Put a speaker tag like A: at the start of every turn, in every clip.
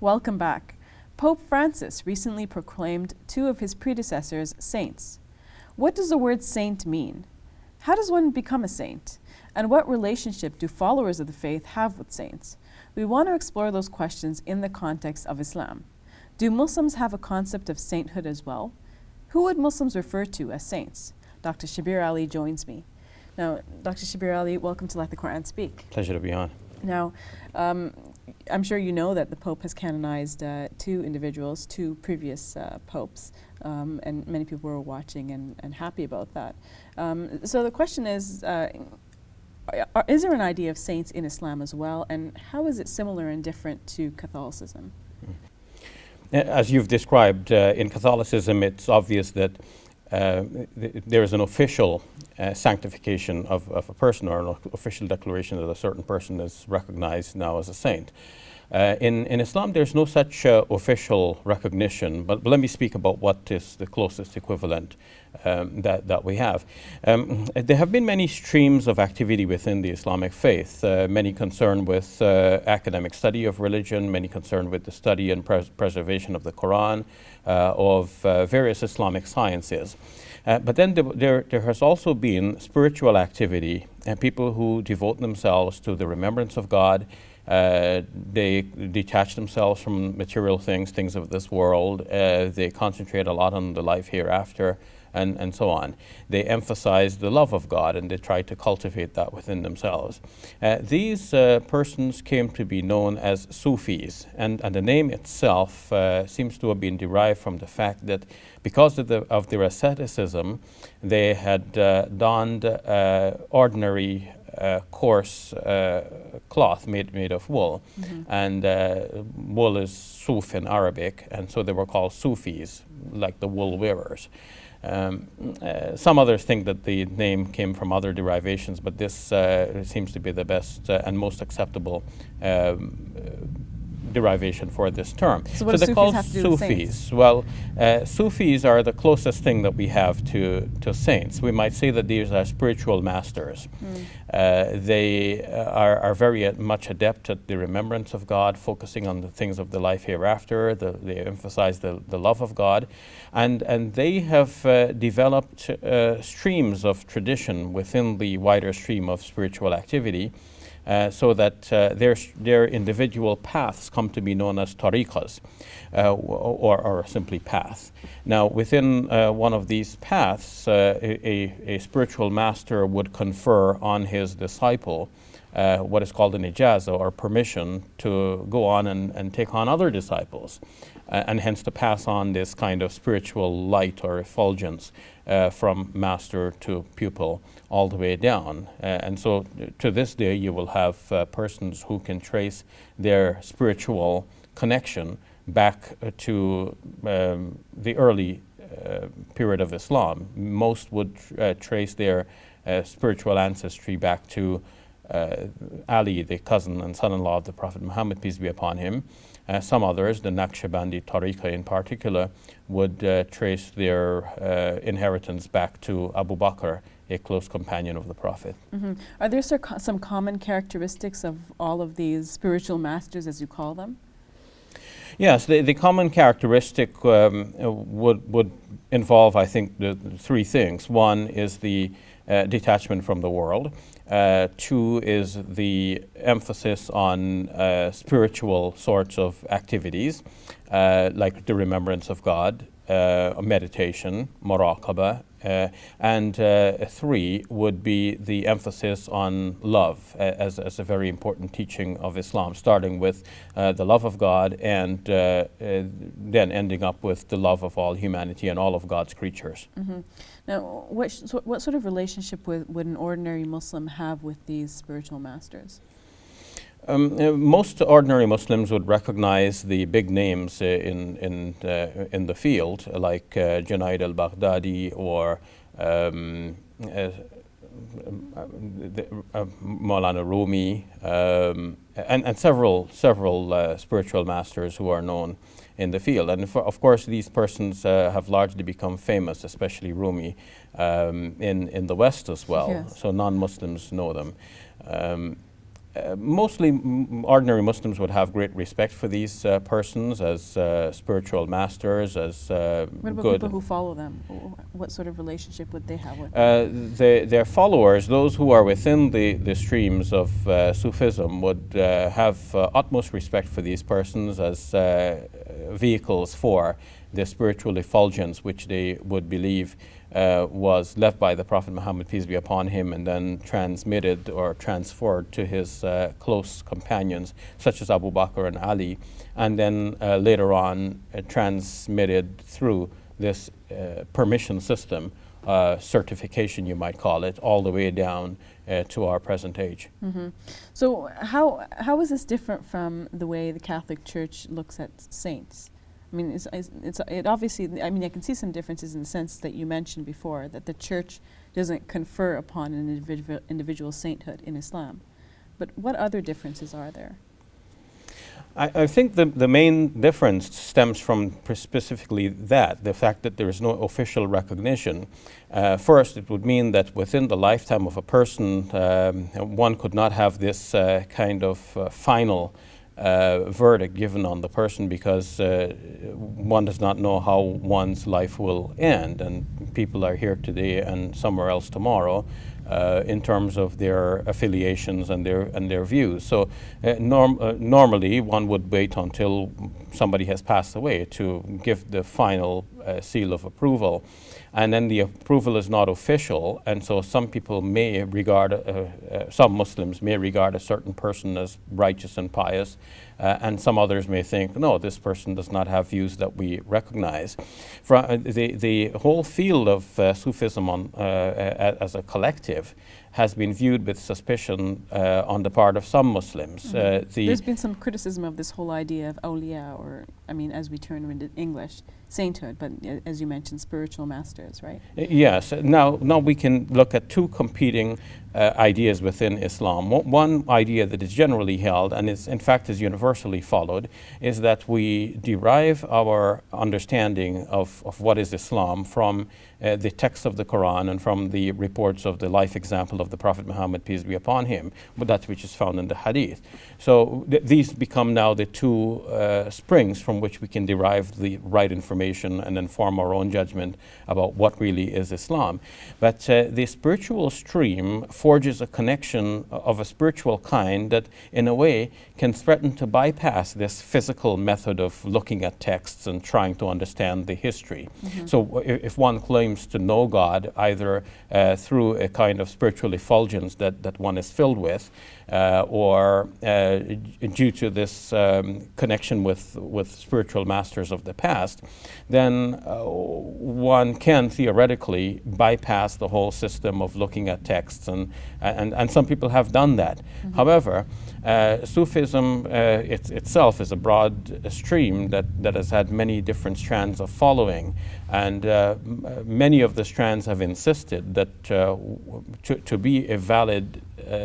A: Welcome back. Pope Francis recently proclaimed two of his predecessors saints. What does the word saint mean? How does one become a saint? And what relationship do followers of the faith have with saints? We want to explore those questions in the context of Islam. Do Muslims have a concept of sainthood as well? Who would Muslims refer to as saints? Dr. Shabir Ali joins me. Now, Dr. Shabir Ali, welcome to Let the Quran Speak.
B: Pleasure to be on.
A: Now, I'm sure you know that the Pope has canonized two individuals, two previous popes, and many people were watching and happy about that. So the question is there an idea of saints in Islam as well, and how is it similar and different to Catholicism?
B: As you've described, in Catholicism, it's obvious that there is an official sanctification of a person, or an official declaration that a certain person is recognized now as a saint. In Islam, there's no such official recognition, but let me speak about what is the closest equivalent that we have. There have been many streams of activity within the Islamic faith, many concerned with academic study of religion, many concerned with the study and preservation of the Quran, of various Islamic sciences. But then there has also been spiritual activity and people who devote themselves to the remembrance of God. They detach themselves from material things of this world. They concentrate a lot on the life hereafter, and so on. They emphasize the love of God, and they try to cultivate that within themselves. These persons came to be known as Sufis, and the name itself seems to have been derived from the fact that because of their asceticism, they had donned ordinary coarse cloth made of wool, and wool is suf in Arabic, and so they were called Sufis, like the wool wearers. Some others think that the name came from other derivations, but this seems to be the best and most acceptable derivation for this term.
A: So what do
B: they're
A: Sufis
B: called
A: have to do with saints?
B: Sufis. Well, Sufis are the closest thing that we have to saints. We might say that these are spiritual masters. They are very much adept at the remembrance of God, focusing on the things of the life hereafter. They emphasize the love of God. And they have developed streams of tradition within the wider stream of spiritual activity. So that their individual paths come to be known as tariqas, or simply path. Now, within one of these paths, a spiritual master would confer on his disciple what is called an ijaza, or permission to go on and take on other disciples, and hence to pass on this kind of spiritual light or effulgence from master to pupil all the way down. And so to this day you will have persons who can trace their spiritual connection back to the early period of Islam. Most would trace their spiritual ancestry back to Ali, the cousin and son-in-law of the Prophet Muhammad, peace be upon him. Some others, the Naqshbandi Tariqa in particular, would trace their inheritance back to Abu Bakr, a close companion of the Prophet.
A: Are there some common characteristics of all of these spiritual masters, as you call them?
B: Yes, the common characteristic would involve, I think, the three things. One is the detachment from the world. Two is the emphasis on spiritual sorts of activities, like the remembrance of God, meditation, muraqabah, and three would be the emphasis on love as a very important teaching of Islam, starting with the love of God and then ending up with the love of all humanity and all of God's creatures.
A: Now, what sort of relationship would an ordinary Muslim have with these spiritual masters?
B: Most ordinary Muslims would recognize the big names in the field, like Junaid al-Baghdadi or Maulana Rumi, and several spiritual masters who are known in the field. And of course, these persons have largely become famous, especially Rumi, in the West as well.
A: Yes.
B: So non-Muslims know them. Mostly ordinary Muslims would have great respect for these persons as spiritual masters, as
A: What about
B: good.
A: people who follow them? What sort of relationship would they have with them?
B: Their followers, those who are within the streams of Sufism, would have utmost respect for these persons as vehicles for the spiritual effulgence which they would believe was left by the Prophet Muhammad, peace be upon him, and then transmitted or transferred to his close companions, such as Abu Bakr and Ali, and then later on transmitted through this permission system, certification you might call it, all the way down to our present age.
A: So how is this different from the way the Catholic Church looks at saints? I mean, it obviously, I mean, I can see some differences in the sense that you mentioned before, that the Church doesn't confer upon an individual sainthood in Islam. But what other differences are there?
B: I think the main difference stems from specifically that, the fact that there is no official recognition. First, it would mean that within the lifetime of a person, one could not have this kind of final verdict given on the person, because one does not know how one's life will end, and people are here today and somewhere else tomorrow in terms of their affiliations and their views. So normally one would wait until somebody has passed away to give the final seal of approval. And then the approval is not official, and so some people may regard, some Muslims may regard a certain person as righteous and pious, and some others may think, no, this person does not have views that we recognize. The whole field of Sufism as a collective has been viewed with suspicion on the part of some Muslims.
A: There's been some criticism of this whole idea of awliya, or, I mean, as we turn into English, sainthood, but as you mentioned, spiritual masters, right?
B: Yes. Now we can look at two competing ideas within Islam. One idea that is generally held, and is in fact is universally followed, is that we derive our understanding of what is Islam from the text of the Quran and from the reports of the life example of the Prophet Muhammad, peace be upon him, but that which is found in the Hadith. So these become now the two springs from which we can derive the right information and then form our own judgment about what really is Islam. But the spiritual stream forges a connection of a spiritual kind that in a way can threaten to bypass this physical method of looking at texts and trying to understand the history. So if one claims to know God either through a kind of spiritual effulgence that one is filled with, or due to this connection with spiritual masters of the past, then one can theoretically bypass the whole system of looking at texts, and some people have done that. However, Sufism itself is a broad stream that has had many different strands of following, and many of the strands have insisted that to be a valid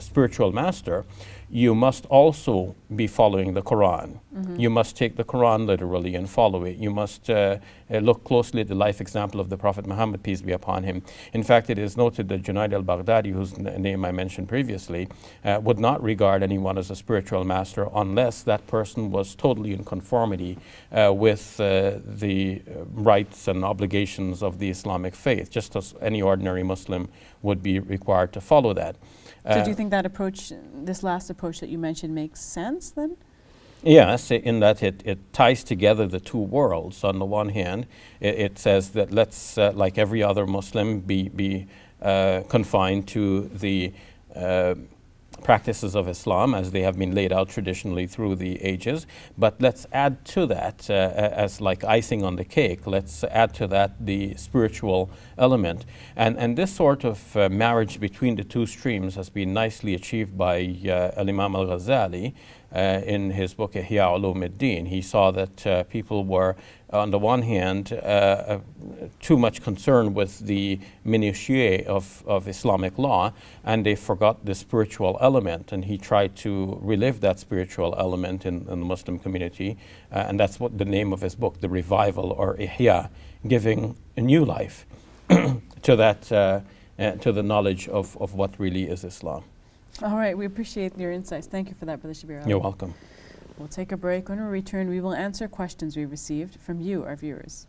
B: spiritual master, you must also be following the Quran. You must take the Quran literally and follow it. You must look closely at the life example of the Prophet Muhammad, peace be upon him. In fact, it is noted that Junaid al-Baghdadi, whose name I mentioned previously, would not regard anyone as a spiritual master unless that person was totally in conformity with the rights and obligations of the Islamic faith, just as any ordinary Muslim would be required to follow that.
A: So do you think that approach, this last approach that you mentioned, makes sense then?
B: Yes, in that it ties together the two worlds. On the one hand, it says that let's, like every other Muslim, be confined to the practices of Islam as they have been laid out traditionally through the ages, but let's add to that, as like icing on the cake, let's add to that the spiritual element. And this sort of marriage between the two streams has been nicely achieved by Al-Imam al-Ghazali in his book Ihya Ulumuddin. He saw that people were, on the one hand, too much concerned with the minutiae of Islamic law, and they forgot the spiritual element, and he tried to relive that spiritual element in the Muslim community, and that's what the name of his book, The Revival, or Ihya, giving a new life to that, to the knowledge of what really is Islam.
A: All right, we appreciate your insights. Thank you for that, Brother Shabir.
B: You're welcome.
A: We'll take a break. When we return, we will answer questions we received from you, our viewers.